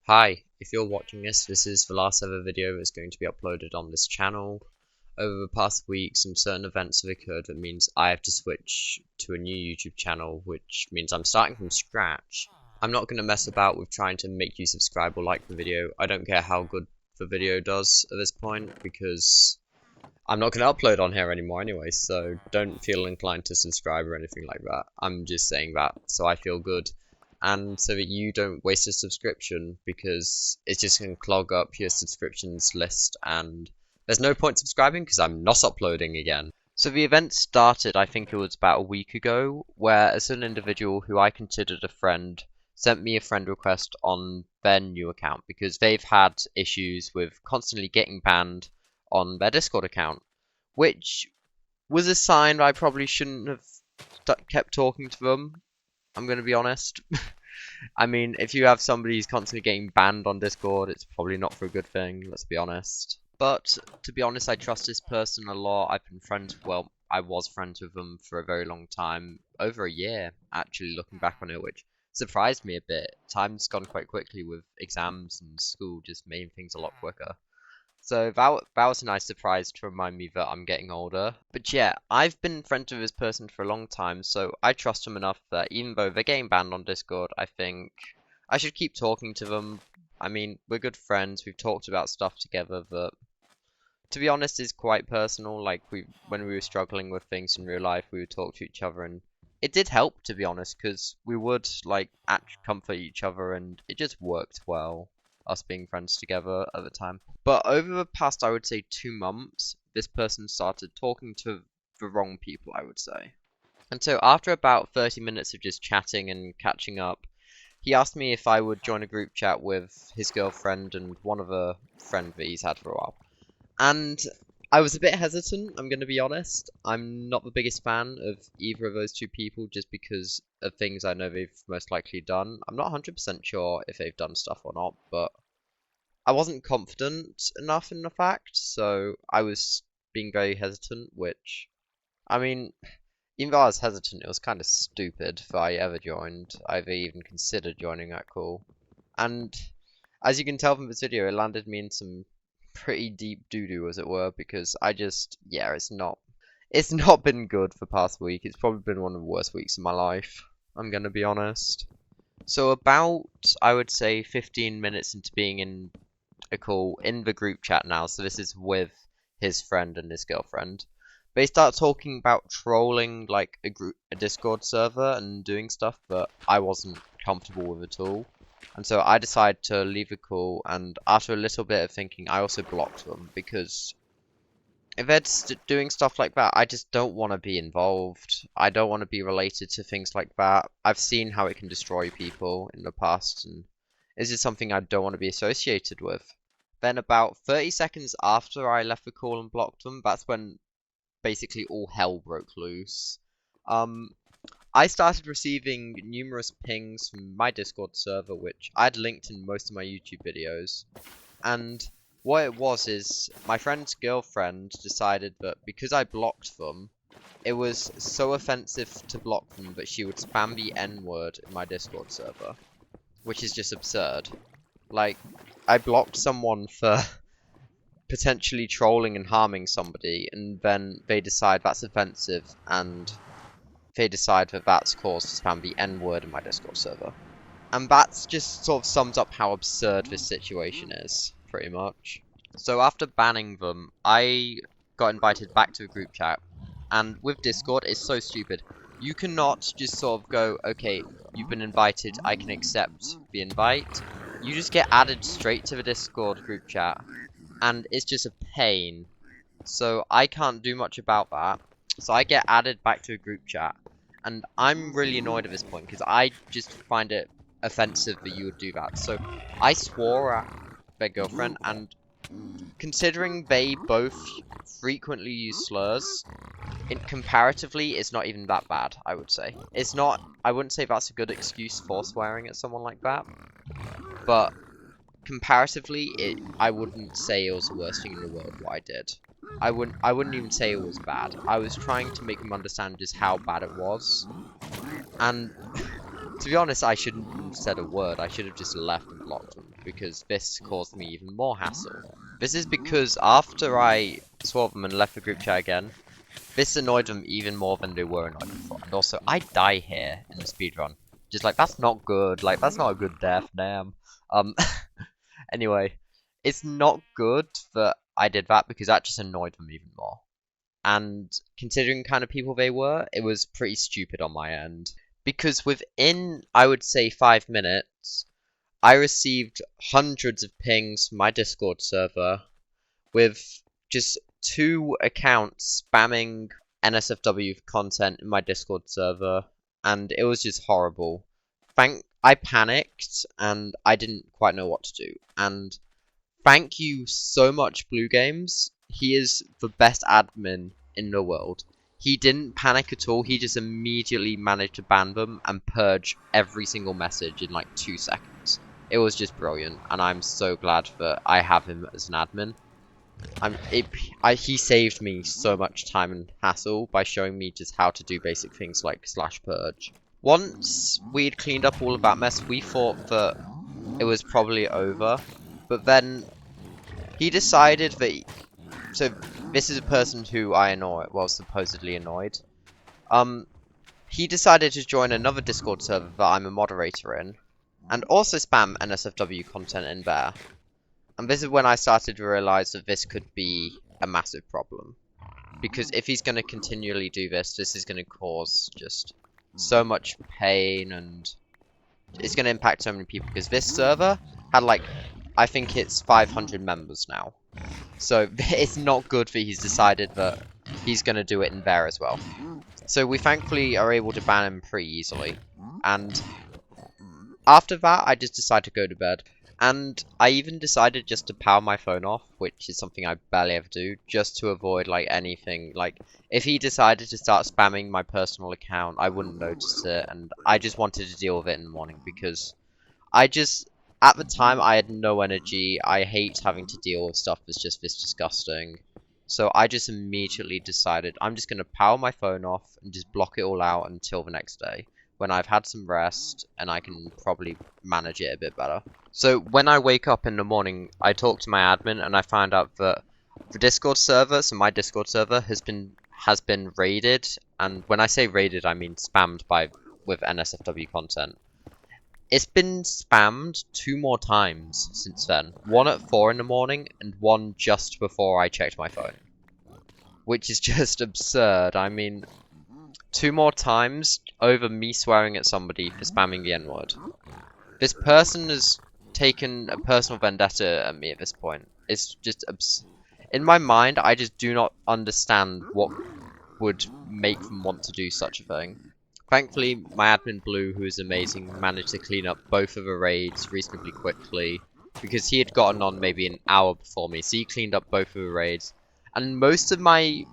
Hi, if you're watching this, this is the last ever video that's going to be uploaded on this channel. Over the past week, some certain events have occurred that means I have to switch to a new YouTube channel, which means I'm starting from scratch. I'm not going to mess about with trying to make you subscribe or like the video. I don't care how good the video does at this point, because I'm not going to upload on here anymore anyway, so don't feel inclined to subscribe or anything like that. I'm just saying that so I feel good, and so that you don't waste a subscription, because it's just going to clog up your subscriptions list, and there's no point subscribing because I'm not uploading again. So the event started, I think it was about a week ago, where a certain individual who I considered a friend sent me a friend request on their new account because they've had issues with constantly getting banned on their Discord account, which was a sign that I probably shouldn't have kept talking to them. I'm going to be honest. I mean, if you have somebody who's constantly getting banned on Discord, it's probably not for a good thing, let's be honest. But, to be honest, I trust this person a lot. I've been friends, well, I was friends with them for a very long time. Over a year, actually, looking back on it, which surprised me a bit. Time's gone quite quickly with exams and school just making things a lot quicker. So that was a nice surprise to remind me that I'm getting older. But yeah, I've been friends with this person for a long time, so I trust them enough that even though they're getting banned on Discord, I think I should keep talking to them. I mean, we're good friends, we've talked about stuff together that, to be honest, is quite personal. Like, when we were struggling with things in real life, we would talk to each other, and it did help, to be honest, because we would, like, comfort each other, and it just worked well, us being friends together at the time. But over the past, I would say, 2 months, this person started talking to the wrong people, I would say. And so after about 30 minutes of just chatting and catching up, he asked me if I would join a group chat with his girlfriend and one other friend that he's had for a while. And I was a bit hesitant, I'm going to be honest. I'm not the biggest fan of either of those two people just because of things I know they've most likely done. I'm not 100% sure if they've done stuff or not, but I wasn't confident enough in the fact, so I was being very hesitant, which, I mean, even though I was hesitant, it was kind of stupid that I ever joined. I even considered joining that call. And as you can tell from this video, it landed me in some pretty deep doo-doo, as it were, because yeah, it's not been good for the past week. It's probably been one of the worst weeks of my life, I'm gonna be honest. So about, I would say, 15 minutes into being in a call in the group chat now, so this is with his friend and his girlfriend, they start talking about trolling, like, a Discord server and doing stuff that I wasn't comfortable with at all. And so I decided to leave the call, and after a little bit of thinking, I also blocked them, because if they're doing stuff like that, I just don't want to be involved. I don't want to be related to things like that. I've seen how it can destroy people in the past, and this is something I don't want to be associated with. Then about 30 seconds after I left the call and blocked them, that's when basically all hell broke loose. I started receiving numerous pings from my Discord server, which I'd linked in most of my YouTube videos. And what it was is, my friend's girlfriend decided that because I blocked them, it was so offensive to block them that she would spam the N-word in my Discord server. Which is just absurd. Like, I blocked someone for potentially trolling and harming somebody, and then they decide that's offensive, and they decide that that's cause to spam the N-word in my Discord server. And that's just sort of sums up how absurd this situation is, pretty much. So after banning them, I got invited back to a group chat, and with Discord, it's so stupid. You cannot just sort of go, okay, you've been invited, I can accept the invite. You just get added straight to the Discord group chat, and it's just a pain. So I can't do much about that. So I get added back to a group chat, and I'm really annoyed at this point, because I just find it offensive that you would do that. So I swore at their girlfriend, and considering they both frequently use slurs, comparatively, it's not even that bad, I would say. It's not, I wouldn't say that's a good excuse for swearing at someone like that, but comparatively, I wouldn't say it was the worst thing in the world what I did. I wouldn't even say it was bad. I was trying to make them understand just how bad it was. And to be honest, I shouldn't have said a word. I should have just left and blocked them, because this caused me even more hassle. This is because after I saw them and left the group chat again, this annoyed them even more than they were annoyed before. And also, I die here in the speedrun. Just like, that's not good. Like, that's not a good death, damn. Anyway, it's not good that I did that because that just annoyed them even more. And considering kind of people they were, it was pretty stupid on my end. Because within, I would say, 5 minutes, I received hundreds of pings from my Discord server with just 2 accounts spamming NSFW content in my Discord server, and it was just horrible. I panicked, and I didn't quite know what to do. And thank you so much, Blue Games. He is the best admin in the world. He didn't panic at all. He just immediately managed to ban them and purge every single message in like 2 seconds. It was just brilliant, and I'm so glad that I have him as an admin. He saved me so much time and hassle by showing me just how to do basic things like /purge. Once we'd cleaned up all of that mess, we thought that it was probably over, but then he decided that. So this is a person who I annoy, well, supposedly annoyed. He decided to join another Discord server that I'm a moderator in, and also spam NSFW content in there. And this is when I started to realize that this could be a massive problem. Because if he's going to continually do this, this is going to cause just so much pain, and it's going to impact so many people. Because this server had like, I think it's 500 members now. So it's not good that he's decided that he's going to do it in there as well. So we thankfully are able to ban him pretty easily. And after that, I just decided to go to bed. And I even decided just to power my phone off, which is something I barely ever do, just to avoid like anything. Like, if he decided to start spamming my personal account, I wouldn't notice it, and I just wanted to deal with it in the morning because at the time I had no energy. I hate having to deal with stuff that's just this disgusting. So I just immediately decided I'm just going to power my phone off and just block it all out until the next day, when I've had some rest and I can probably manage it a bit better. So when I wake up in the morning, I talk to my admin and I find out that the Discord server, so my Discord server has been raided, and when I say raided, I mean spammed with NSFW content. It's been spammed 2 more times since then. One at 4 in the morning and one just before I checked my phone. Which is just absurd. I mean, 2 more times over me swearing at somebody for spamming the N-word. This person has taken a personal vendetta at me at this point. It's just in my mind, I just do not understand what would make them want to do such a thing. Thankfully, my admin Blue, who is amazing, managed to clean up both of the raids reasonably quickly, because he had gotten on maybe an hour before me, so he cleaned up both of the raids. And most of my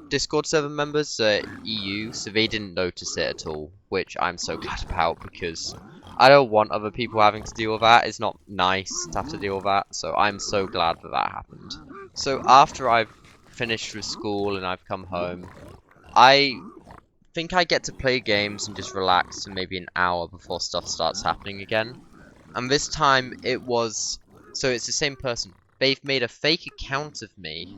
Discord server members are EU, so they didn't notice it at all, which I'm so glad about, because I don't want other people having to deal with that. It's not nice to have to deal with that, so I'm so glad that that happened. So after I've finished with school and I've come home, I think I get to play games and just relax for maybe an hour before stuff starts happening again. And this time it was, so it's the same person. They've made a fake account of me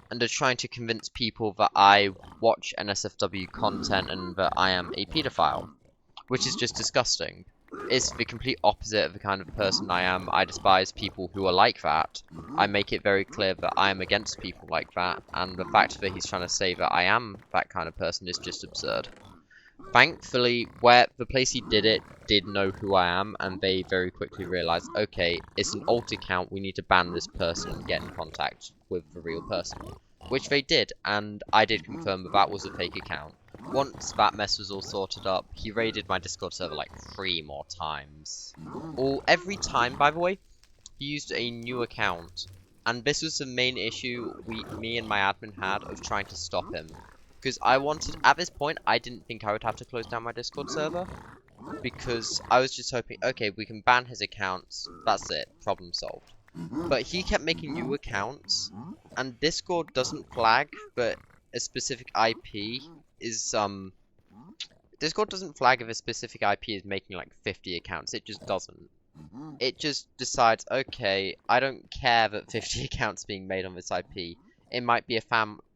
and are trying to convince people that I watch NSFW content and that I am a paedophile, which is just disgusting. It's the complete opposite of the kind of person I am. I despise people who are like that. I make it very clear that I am against people like that, and the fact that he's trying to say that I am that kind of person is just absurd. Thankfully, where the place he did it did know who I am, and they very quickly realized, okay, it's an alt account, we need to ban this person and get in contact with the real person. Which they did, and I did confirm that that was a fake account. Once that mess was all sorted up, he raided my Discord server like 3 more times. Every time, by the way, he used a new account. And this was the main issue me and my admin had of trying to stop him. Because at this point, I didn't think I would have to close down my Discord server. Because I was just hoping, okay, we can ban his accounts, that's it, problem solved. But he kept making new accounts, and Discord doesn't flag, but a specific IP is, Discord doesn't flag if a specific IP is making like 50 accounts, it just doesn't. it just decides, okay, I don't care that 50 accounts being made on this IP. It might be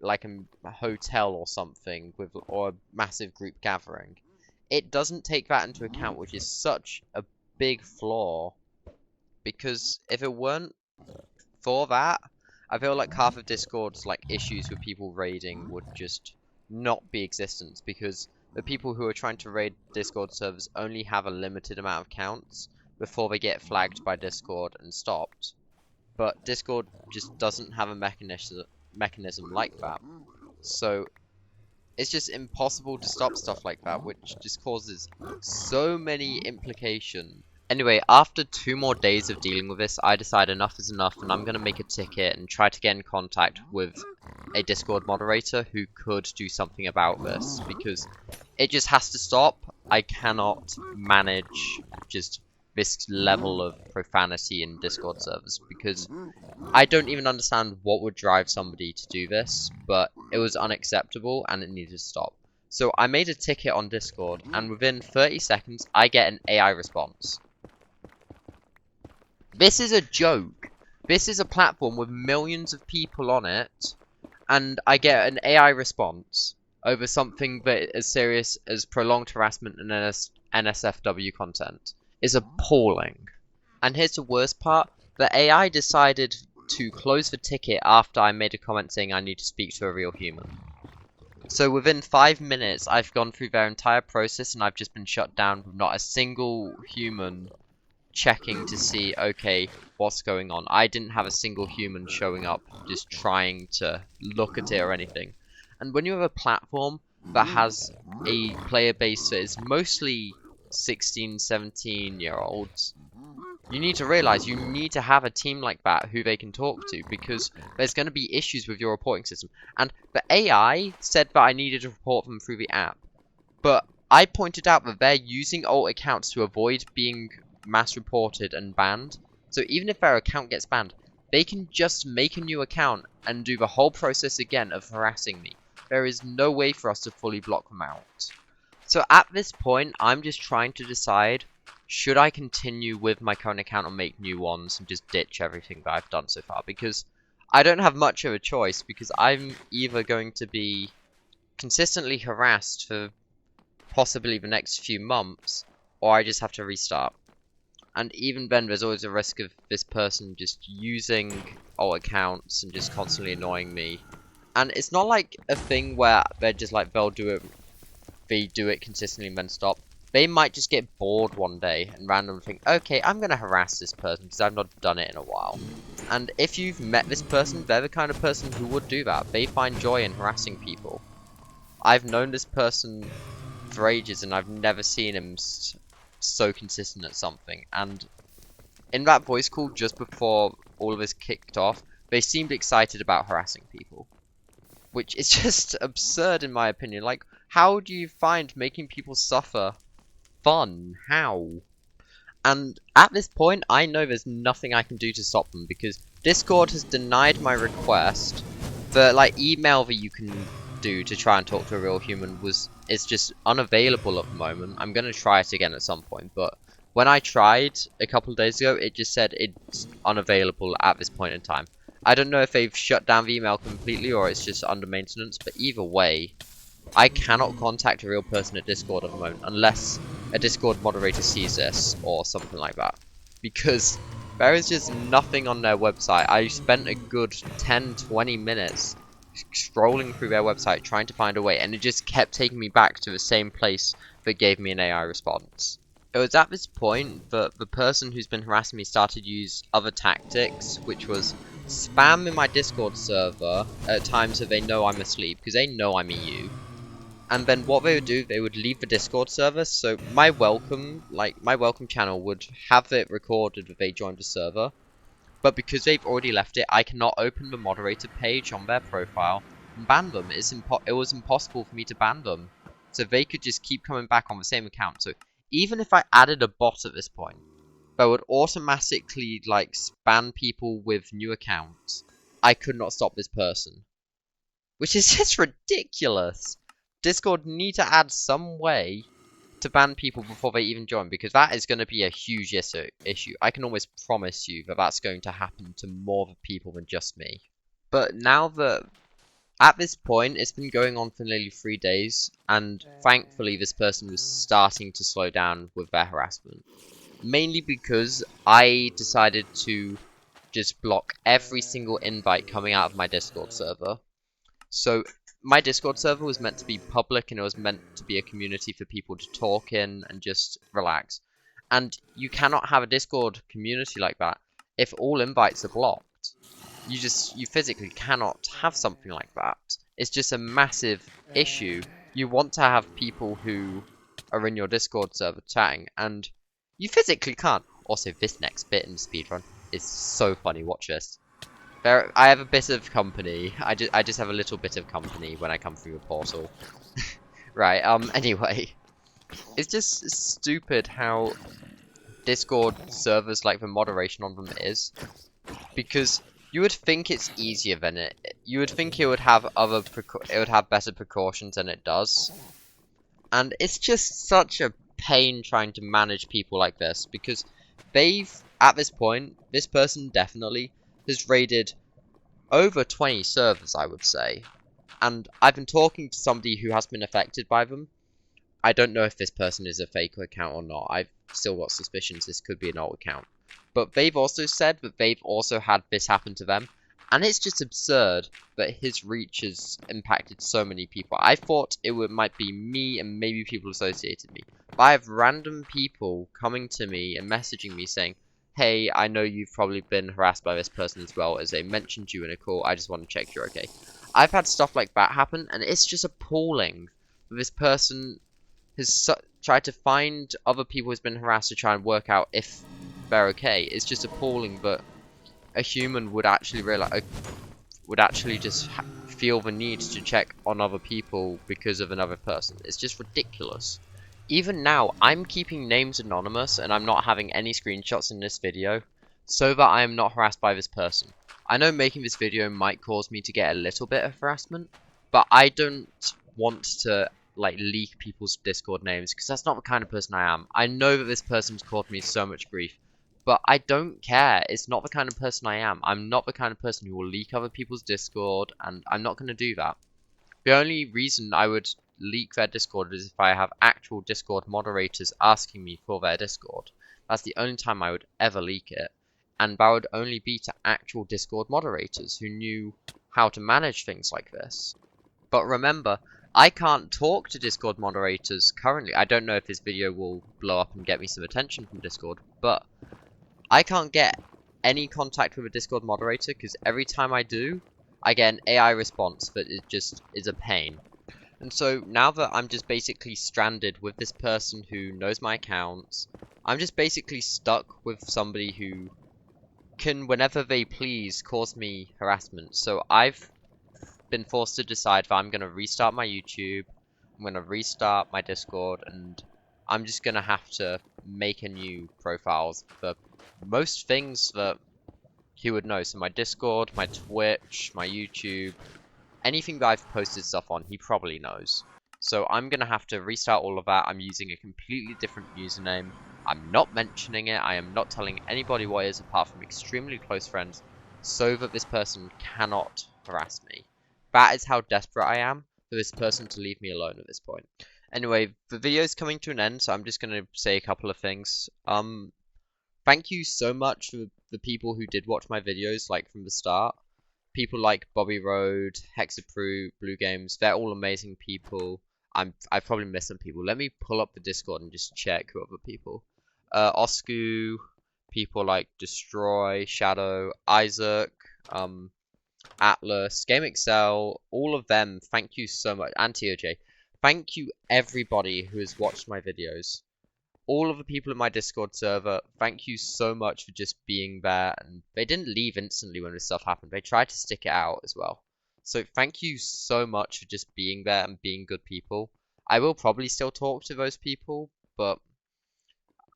like a hotel or something or a massive group gathering. It doesn't take that into account, which is such a big flaw. Because if it weren't for that, I feel like half of Discord's like issues with people raiding would just not be existence, because the people who are trying to raid Discord servers only have a limited amount of accounts before they get flagged by Discord and stopped. But Discord just doesn't have a mechanism like that. So it's just impossible to stop stuff like that, which just causes so many implications. Anyway, after 2 more days of dealing with this, I decided enough is enough, and I'm going to make a ticket and try to get in contact with a Discord moderator who could do something about this, because it just has to stop. I cannot manage just this level of profanity in Discord servers, because I don't even understand what would drive somebody to do this, but it was unacceptable and it needed to stop. So I made a ticket on Discord, and within 30 seconds, I get an AI response. This is a joke. This is a platform with millions of people on it, and I get an AI response over something that as serious as prolonged harassment and NSFW content. Is appalling. And here's the worst part. The AI decided to close the ticket after I made a comment saying I need to speak to a real human. So within 5 minutes, I've gone through their entire process and I've just been shut down with not a single human checking to see, okay, what's going on. I didn't have a single human showing up just trying to look at it or anything. And when you have a platform that has a player base that is mostly 16, 17-year-olds, you need to realize you need to have a team like that who they can talk to, because there's going to be issues with your reporting system. And the AI said that I needed to report them through the app, but I pointed out that they're using alt accounts to avoid being mass reported and banned. So even if their account gets banned, they can just make a new account and do the whole process again of harassing me. There is no way for us to fully block them out. So at this point, I'm just trying to decide, should I continue with my current account or make new ones and just ditch everything that I've done so far? Because I don't have much of a choice, because I'm either going to be consistently harassed for possibly the next few months, or I just have to restart. And even then, there's always a risk of this person just using alt accounts and just constantly annoying me. And it's not like a thing where they're just like, they do it consistently and then stop. They might just get bored one day and randomly think, okay, I'm gonna harass this person because I've not done it in a while. And if you've met this person, they're the kind of person who would do that. They find joy in harassing people. I've known this person for ages and I've never seen him so consistent at something. And in that voice call just before all of this kicked off, they seemed excited about harassing people, which is just absurd in my opinion. Like, how do you find making people suffer fun? How? And at this point, I know there's nothing I can do to stop them, because Discord has denied my request. The email that you can do to try and talk to a real human is just unavailable at the moment. I'm gonna try it again at some point, but when I tried a couple of days ago, it just said it's unavailable at this point in time. I don't know if they've shut down the email completely or it's just under maintenance, but either way, I cannot contact a real person at Discord at the moment unless a Discord moderator sees this or something like that, because there is just nothing on their website. I spent a good 10-20 minutes scrolling through their website trying to find a way, and it just kept taking me back to the same place that gave me an AI response. It was at this point that the person who's been harassing me started to use other tactics, which was spam in my Discord server at times that they know I'm asleep, because they know I'm EU. And then what they would do, they would leave the Discord server, so my welcome channel would have it recorded that they joined the server. But because they've already left it, I cannot open the moderator page on their profile and ban them. It was impossible for me to ban them. So they could just keep coming back on the same account. So even if I added a bot at this point, that would automatically spam people with new accounts, I could not stop this person. Which is just ridiculous. Discord need to add some way to ban people before they even join, because that is going to be a huge issue. I can almost promise you that that's going to happen to more people than just me. But now that, at this point, it's been going on for nearly 3 days, and thankfully this person was starting to slow down with their harassment. Mainly because I decided to just block every single invite coming out of my Discord server. So my Discord server was meant to be public, and it was meant to be a community for people to talk in and just relax. And you cannot have a Discord community like that if all invites are blocked. You physically cannot have something like that. It's just a massive issue. You want to have people who are in your Discord server chatting, and you physically can't. Also, this next bit in the speedrun is so funny. Watch this. I have a bit of company. I just have a little bit of company when I come through a portal. Right. Anyway, it's just stupid how Discord servers, like, the moderation on them is, because you would think it's easier than it. You would think it would have better precautions than it does, and it's just such a pain trying to manage people like this, because at this point, this person definitely has raided over 20 servers, I would say, and I've been talking to somebody who has been affected by them. I don't know if this person is a fake account or not. I've still got suspicions this could be an old account. But they've also said that they've also had this happen to them. And it's just absurd that his reach has impacted so many people. I thought might be me and maybe people associated me. But I have random people coming to me and messaging me saying, hey, I know you've probably been harassed by this person as well, as they mentioned you in a call. I just want to check you're okay. I've had stuff like that happen, and it's just appalling that this person has tried to find other people who's been harassed to try and work out if they're okay. It's just appalling that a human would actually just feel the need to check on other people because of another person. It's just ridiculous. Even now, I'm keeping names anonymous, and I'm not having any screenshots in this video, so that I am not harassed by this person. I know making this video might cause me to get a little bit of harassment, but I don't want to leak people's Discord names, because that's not the kind of person I am. I know that this person's caused me so much grief, but I don't care. It's not the kind of person I am. I'm not the kind of person who will leak other people's Discord, and I'm not going to do that. The only reason I would leak their Discord is if I have actual Discord moderators asking me for their Discord. That's the only time I would ever leak it, and that would only be to actual Discord moderators who knew how to manage things like this. But remember, I can't talk to Discord moderators currently. I don't know if this video will blow up and get me some attention from Discord, but I can't get any contact with a Discord moderator, because every time I do, I get an AI response that it just is a pain. And so now that I'm just basically stranded with this person who knows my accounts, I'm just basically stuck with somebody who can, whenever they please, cause me harassment. So I've been forced to decide that I'm going to restart my YouTube, I'm going to restart my Discord, and I'm just going to have to make a new profiles for most things that he would know. So my Discord, my Twitch, my YouTube, anything that I've posted stuff on, he probably knows. So I'm going to have to restart all of that. I'm using a completely different username. I'm not mentioning it. I am not telling anybody what it is apart from extremely close friends, so that this person cannot harass me. That is how desperate I am for this person to leave me alone at this point. Anyway, the video is coming to an end, so I'm just going to say a couple of things. Thank you so much for the people who did watch my videos, from the start. People like Bobby Road, Hexaproof, Blue Games, they're all amazing people. I probably missed some people. Let me pull up the Discord and just check who other people. Oscu, people like Destroy, Shadow, Isaac, Atlas, GameXL, all of them, thank you so much, and TOJ. Thank you everybody who has watched my videos. All of the people in my Discord server, thank you so much for just being there, and they didn't leave instantly when this stuff happened. They tried to stick it out as well. So thank you so much for just being there and being good people. I will probably still talk to those people, but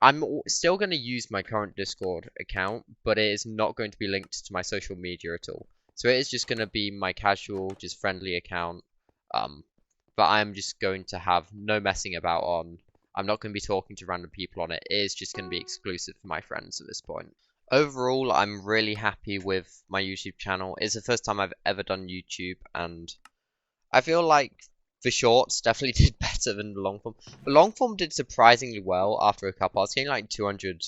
I'm still going to use my current Discord account, but it is not going to be linked to my social media at all. So it is just going to be my casual, just friendly account, but I'm just going to have no messing about on. I'm not going to be talking to random people on it. It is just going to be exclusive for my friends at this point. Overall, I'm really happy with my YouTube channel. It's the first time I've ever done YouTube, and I feel like the shorts definitely did better than the long form. The long form did surprisingly well after a couple. I was getting like 200,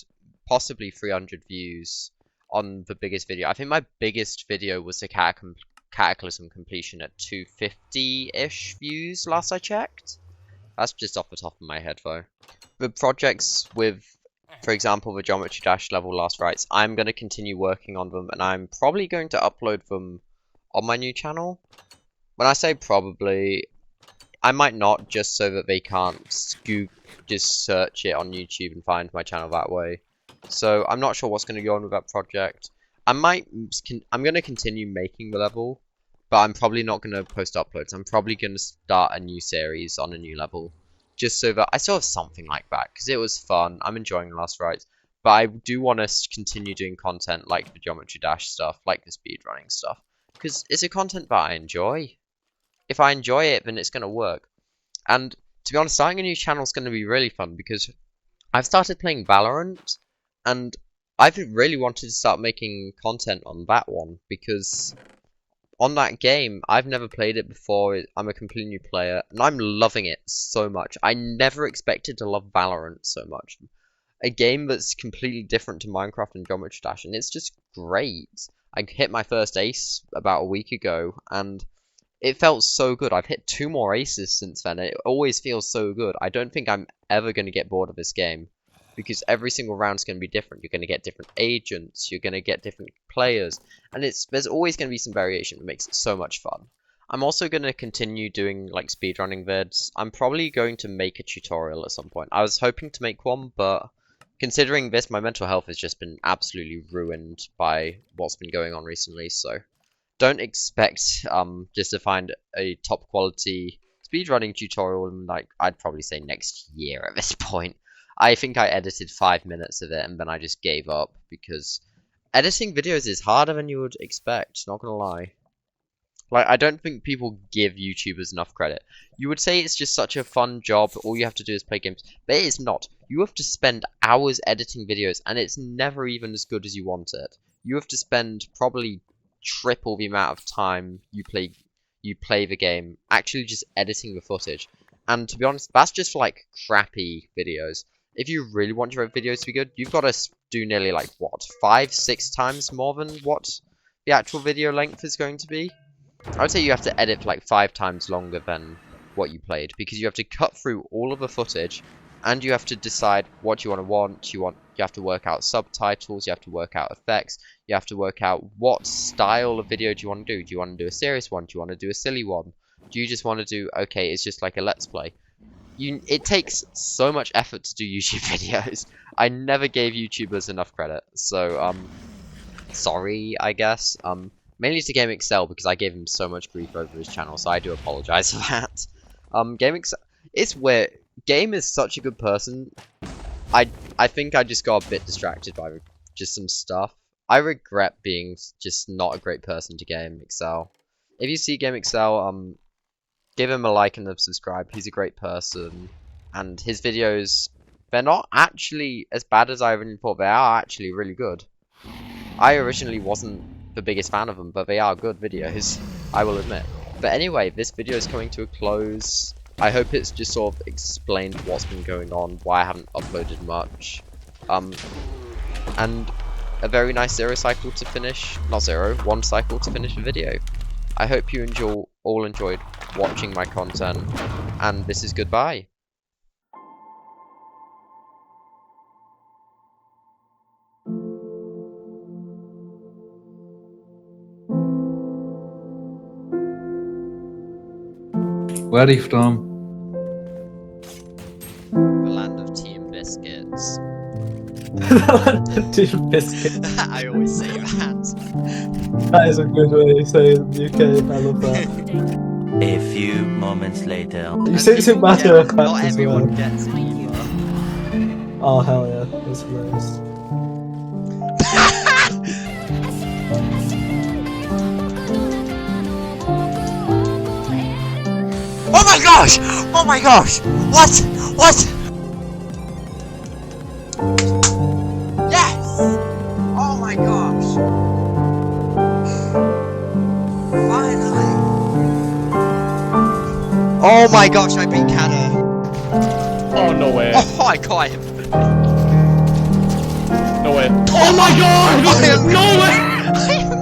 possibly 300 views on the biggest video. I think my biggest video was the Cataclysm completion at 250-ish views last I checked. That's just off the top of my head though. The projects with, for example, the Geometry Dash level last rites, I'm going to continue working on them, and I'm probably going to upload them on my new channel. When I say probably, I might not, just so that they can't just search it on YouTube and find my channel that way. So I'm not sure what's going to go on with that project. I'm going to continue making the level, but I'm probably not going to post uploads. I'm probably going to start a new series on a new level, just so that I still have something like that, because it was fun. I'm enjoying Last Rites, but I do want to continue doing content like the Geometry Dash stuff, like the speedrunning stuff, because it's a content that I enjoy. If I enjoy it, then it's going to work. And to be honest, starting a new channel is going to be really fun, because I've started playing Valorant, and I've really wanted to start making content on that one, because on that game, I've never played it before. I'm a completely new player, and I'm loving it so much. I never expected to love Valorant so much. A game that's completely different to Minecraft and Geometry Dash, and it's just great. I hit my first ace about a week ago, and it felt so good. I've hit 2 more aces since then. It always feels so good. I don't think I'm ever going to get bored of this game, because every single round's going to be different. You're going to get different agents, you're going to get different players, and there's always going to be some variation that makes it so much fun. I'm also going to continue doing like speedrunning vids. I'm probably going to make a tutorial at some point. I was hoping to make one, but considering this, my mental health has just been absolutely ruined by what's been going on recently, so don't expect just to find a top quality speedrunning tutorial in, like, I'd probably say next year at this point. I think I edited 5 minutes of it and then I just gave up, because editing videos is harder than you would expect, not gonna lie. Like, I don't think people give YouTubers enough credit. You would say it's just such a fun job, all you have to do is play games, but it is not. You have to spend hours editing videos, and it's never even as good as you want it. You have to spend probably triple the amount of time you play the game actually just editing the footage. And to be honest, that's just for like crappy videos. If you really want your videos to be good, you've got to do nearly like, what, 5-6 times more than what the actual video length is going to be. I would say you have to edit for like 5 times longer than what you played, because you have to cut through all of the footage, and you have to decide what you want. You have to work out subtitles, you have to work out effects, you have to work out what style of video do you want to do. Do you want to do a serious one? Do you want to do a silly one? Do you just want to do, okay, it's just like a let's play? It takes so much effort to do YouTube videos. I never gave YouTubers enough credit, so sorry, I guess. Mainly to Game Excel, because I gave him so much grief over his channel, so I do apologize for that. Game Excel, it's weird. Game is such a good person. I think I just got a bit distracted by just some stuff. I regret being just not a great person to Game Excel. If you see Game Excel, give him a like and a subscribe. He's a great person, and his videos, they're not actually as bad as I originally thought. They are actually really good. I originally wasn't the biggest fan of them, but they are good videos, I will admit. But anyway, this video is coming to a close. I hope it's just sort of explained what's been going on, why I haven't uploaded much. And a very nice 0 cycle to finish, not 0, 1 cycle to finish the video. I hope you all enjoyed watching my content, and this is goodbye. Where are you from? The land of tea and biscuits. Tea and biscuits. I always say that. That is a good way to say it in the UK. I love that. A few moments later. You say it matter of fact Not as well. everyone gets it either. Oh hell yeah, that's hilarious. Oh my gosh! Oh my gosh! What? What? Oh my gosh, I beat Canna. Oh, no way. Oh, I got him. No way. Oh my god! I am- No way! I am